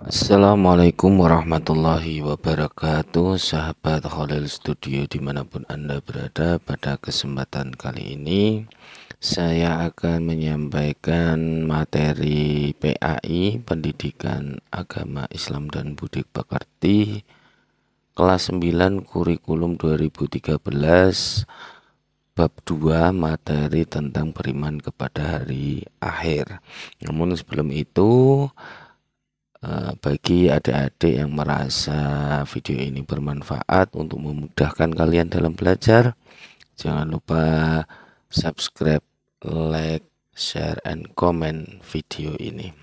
Assalamualaikum warahmatullahi wabarakatuh, sahabat Khalil Studio dimanapun Anda berada. Pada kesempatan kali ini saya akan menyampaikan materi PAI, Pendidikan Agama Islam dan Budi Pekerti, kelas 9 kurikulum 2013, bab 2, materi tentang beriman kepada hari akhir. Namun sebelum itu, bagi adik-adik yang merasa video ini bermanfaat untuk memudahkan kalian dalam belajar, jangan lupa subscribe, like, share, and comment video ini.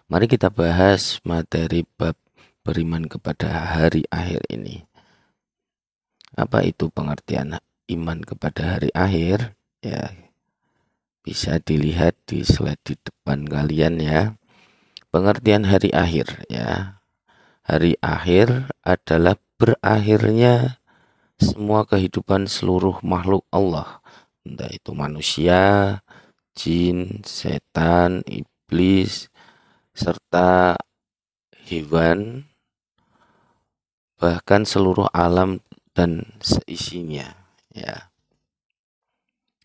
Mari kita bahas materi bab beriman kepada hari akhir ini. Apa itu pengertian iman kepada hari akhir? Ya, bisa dilihat di slide di depan kalian ya. Pengertian hari akhir ya. Hari akhir adalah berakhirnya semua kehidupan seluruh makhluk Allah, entah itu manusia, jin, setan, iblis, serta hewan, bahkan seluruh alam dan seisinya ya.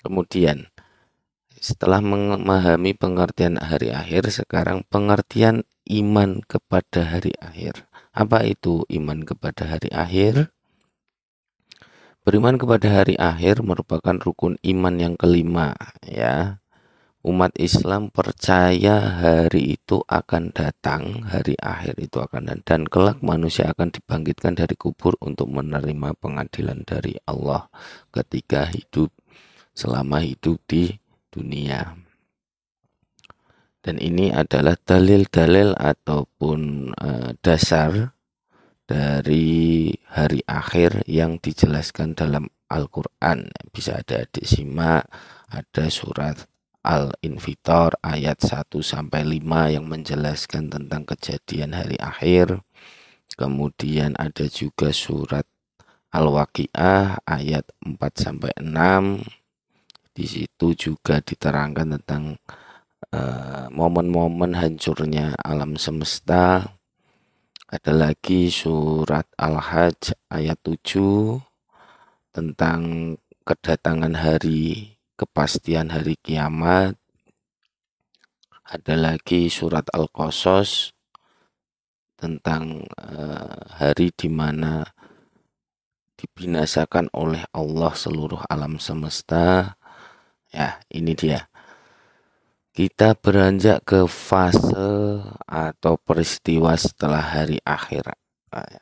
Kemudian setelah memahami pengertian hari akhir, sekarang pengertian iman kepada hari akhir. Apa itu iman kepada hari akhir? Beriman kepada hari akhir merupakan rukun iman yang kelima ya. Umat Islam percaya hari itu akan datang, hari akhir itu akan datang, dan kelak manusia akan dibangkitkan dari kubur untuk menerima pengadilan dari Allah ketika hidup, selama hidup di dunia. Dan ini adalah dalil-dalil ataupun dasar dari hari akhir yang dijelaskan dalam Al-Quran. Bisa adik-adik simak, ada surat Al-Infitor ayat 1-5 yang menjelaskan tentang kejadian hari akhir. Kemudian ada juga surat Al-Waqiah ayat 4-6. Di situ juga diterangkan tentang momen-momen hancurnya alam semesta. Ada lagi surat Al-Hajj ayat 7 tentang kedatangan hari, kepastian hari kiamat. Ada lagi surat Al-Qasas tentang hari di mana dibinasakan oleh Allah seluruh alam semesta. Ya, ini dia. Kita beranjak ke fase atau peristiwa setelah hari akhir.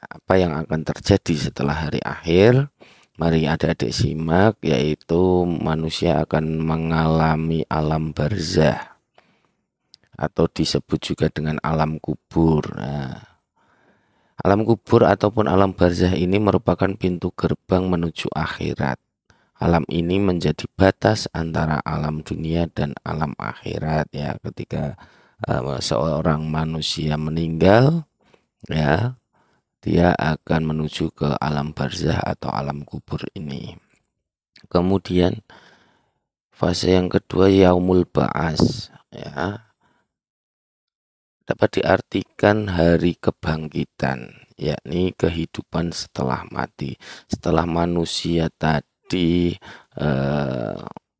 Apa yang akan terjadi setelah hari akhir? Mari adik-adik simak, yaitu manusia akan mengalami alam barzah atau disebut juga dengan alam kubur. Alam kubur ataupun alam barzah ini merupakan pintu gerbang menuju akhirat. Alam ini menjadi batas antara alam dunia dan alam akhirat ya. Ketika seorang manusia meninggal ya, dia akan menuju ke alam barzah atau alam kubur ini. Kemudian fase yang kedua yaumul ba'ats ya, dapat diartikan hari kebangkitan, yakni kehidupan setelah mati. Setelah manusia tadi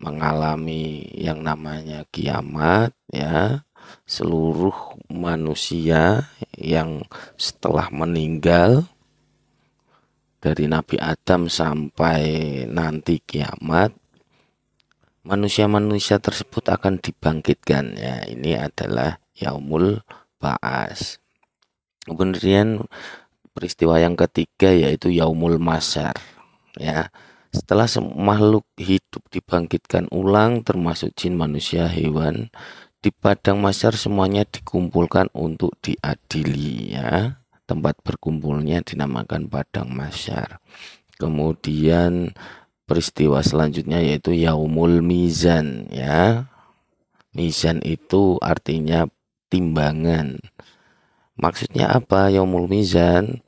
mengalami yang namanya kiamat ya, seluruh manusia yang setelah meninggal dari Nabi Adam sampai nanti kiamat, manusia-manusia tersebut akan dibangkitkan ya. Ini adalah yaumul ba'ats. Kemudian peristiwa yang ketiga yaitu yaumul masyar ya. Setelah makhluk hidup dibangkitkan ulang, termasuk jin, manusia, hewan, di padang masyar semuanya dikumpulkan untuk diadili ya. Tempat berkumpulnya dinamakan padang masyar. Kemudian peristiwa selanjutnya yaitu yaumul mizan ya. Mizan itu artinya timbangan. Maksudnya apa yaumul mizan?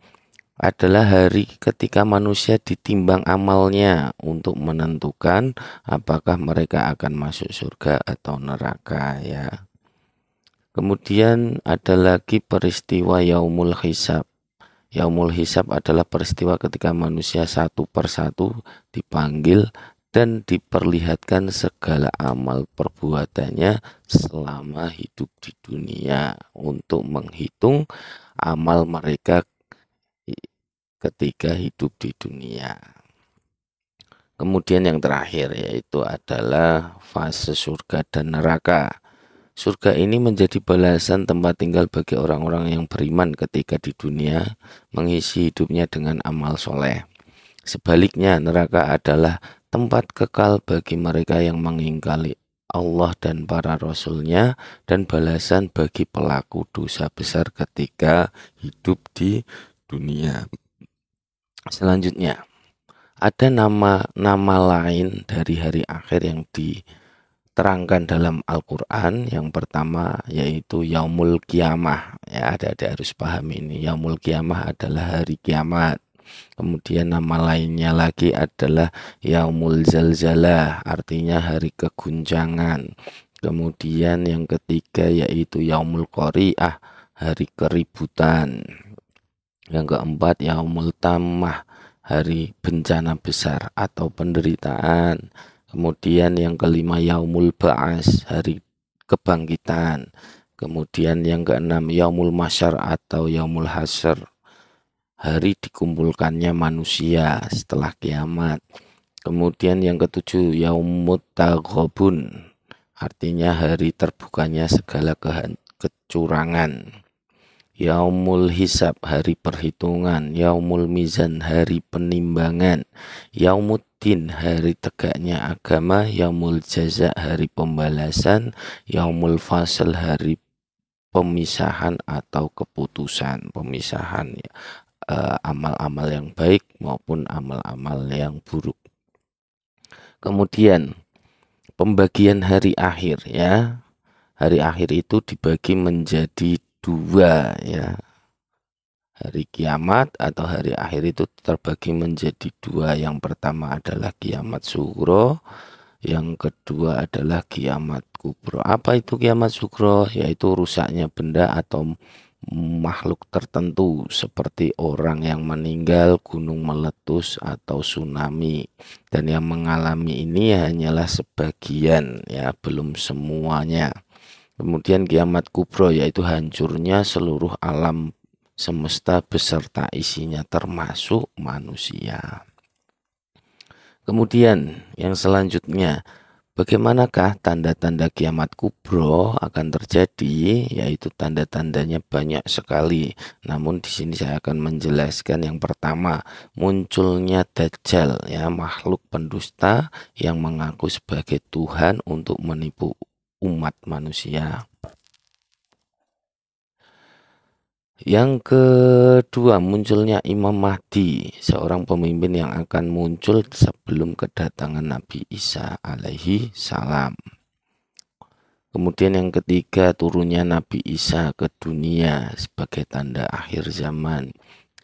adalah hari ketika manusia ditimbang amalnya untuk menentukan apakah mereka akan masuk surga atau neraka ya. Kemudian ada lagi peristiwa Yaumul Hisab. Yaumul Hisab adalah peristiwa ketika manusia satu persatu dipanggil dan diperlihatkan segala amal perbuatannya selama hidup di dunia untuk menghitung amal mereka ketika hidup di dunia. Kemudian yang terakhir yaitu adalah fase surga dan neraka. Surga ini menjadi balasan tempat tinggal bagi orang-orang yang beriman ketika di dunia mengisi hidupnya dengan amal soleh. Sebaliknya neraka adalah tempat kekal bagi mereka yang mengingkari Allah dan para rasulnya dan balasan bagi pelaku dosa besar ketika hidup di dunia. Selanjutnya, ada nama-nama lain dari hari akhir yang diterangkan dalam Al-Quran. Yang pertama yaitu Yaumul Qiyamah. Ya, adik-adik harus paham ini. Yaumul Qiyamah adalah hari kiamat. Kemudian nama lainnya lagi adalah Yaumul Zalzalah, artinya hari keguncangan. Kemudian yang ketiga yaitu Yaumul Qari'ah, hari keributan. Yang keempat Yaumul Tammah, hari bencana besar atau penderitaan. Kemudian yang kelima Yaumul Ba'as, hari kebangkitan. Kemudian yang keenam Yaumul Masyar atau Yaumul Hasyr, hari dikumpulkannya manusia setelah kiamat. Kemudian yang ketujuh Yaumut Taghabun, artinya hari terbukanya segala kecurangan. Yaumul Hisab, hari perhitungan. Yaumul Mizan, hari penimbangan. Yaumuddin, hari tegaknya agama. Yaumul Jaza, hari pembalasan. Yaumul Fasl, hari pemisahan atau keputusan, pemisahan ya. Amal-amal yang baik maupun amal-amal yang buruk. Kemudian pembagian hari akhir ya. Hari akhir itu dibagi menjadi dua ya. Hari kiamat atau hari akhir itu terbagi menjadi dua. Yang pertama adalah kiamat sugro, yang kedua adalah kiamat kubro. Apa itu kiamat sugro? Yaitu rusaknya benda atau makhluk tertentu seperti orang yang meninggal, gunung meletus atau tsunami. Dan yang mengalami ini hanyalah sebagian ya, belum semuanya. Kemudian kiamat kubro yaitu hancurnya seluruh alam semesta beserta isinya termasuk manusia. Kemudian yang selanjutnya, bagaimanakah tanda-tanda kiamat kubro akan terjadi? Yaitu tanda-tandanya banyak sekali. Namun di sini saya akan menjelaskan yang pertama, munculnya Dajjal ya, makhluk pendusta yang mengaku sebagai Tuhan untuk menipu umat manusia. Yang kedua, munculnya Imam Mahdi, seorang pemimpin yang akan muncul sebelum kedatangan Nabi Isa alaihi salam. Kemudian yang ketiga, turunnya Nabi Isa ke dunia sebagai tanda akhir zaman.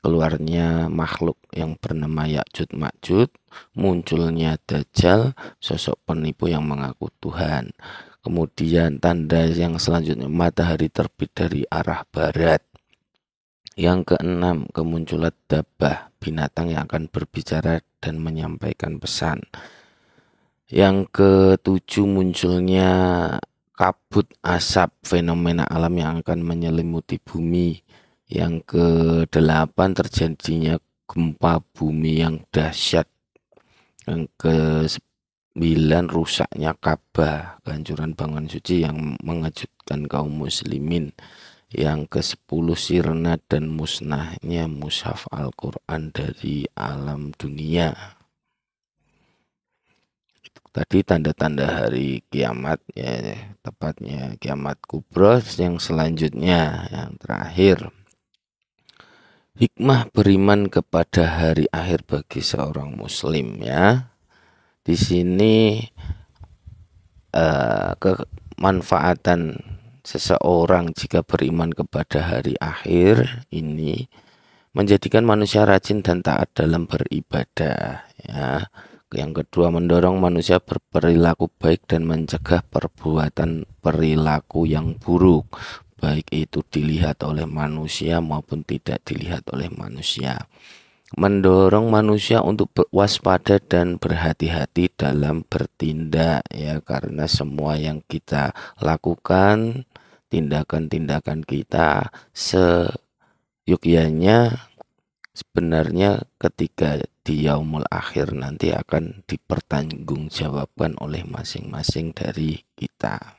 Keluarnya makhluk yang bernama Ya'juj Ma'juj, munculnya Dajjal, sosok penipu yang mengaku Tuhan. Kemudian tanda yang selanjutnya, matahari terbit dari arah barat. Yang keenam, kemunculan dabbah, binatang yang akan berbicara dan menyampaikan pesan. Yang ketujuh, munculnya kabut asap, fenomena alam yang akan menyelimuti bumi. Yang kedelapan, terjadinya gempa bumi yang dahsyat. Yang ke-9, rusaknya Ka'bah, kehancuran bangunan suci yang mengejutkan kaum muslimin. Yang ke-10, sirna dan musnahnya mushaf Al-Quran dari alam dunia. Itu tadi tanda-tanda hari kiamat ya, tepatnya kiamat kubro. Yang selanjutnya, yang terakhir, hikmah beriman kepada hari akhir bagi seorang muslim ya. Di sini kemanfaatan seseorang jika beriman kepada hari akhir ini menjadikan manusia rajin dan taat dalam beribadah, ya. Yang kedua, mendorong manusia berperilaku baik dan mencegah perbuatan perilaku yang buruk, baik itu dilihat oleh manusia maupun tidak dilihat oleh manusia. Mendorong manusia untuk waspada dan berhati-hati dalam bertindak, ya, karena semua yang kita lakukan, tindakan-tindakan kita seyogyanya sebenarnya ketika di yaumul akhir nanti akan dipertanggungjawabkan oleh masing-masing dari kita.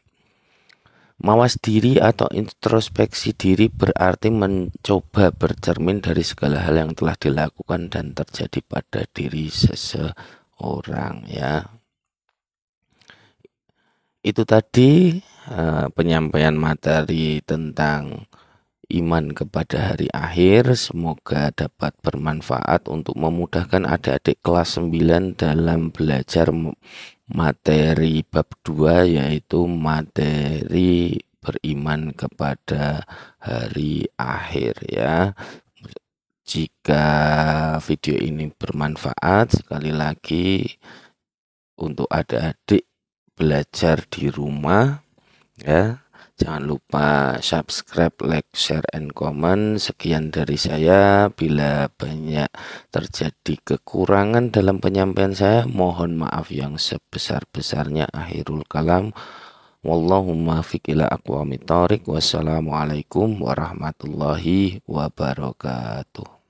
Mawas diri atau introspeksi diri berarti mencoba bercermin dari segala hal yang telah dilakukan dan terjadi pada diri seseorang, ya. Itu tadi penyampaian materi tentang iman kepada hari akhir. Semoga dapat bermanfaat untuk memudahkan adik-adik kelas 9 dalam belajar materi bab 2, yaitu materi beriman kepada hari akhir, ya. Jika video ini bermanfaat, sekali lagi untuk adik-adik belajar di rumah, ya, jangan lupa subscribe, like, share, and comment. Sekian dari saya. Bila banyak terjadi kekurangan dalam penyampaian saya, mohon maaf yang sebesar-besarnya. Akhirul kalam. Wallahu muwaffiq ila aqwamit thoriq. Wassalamualaikum warahmatullahi wabarakatuh.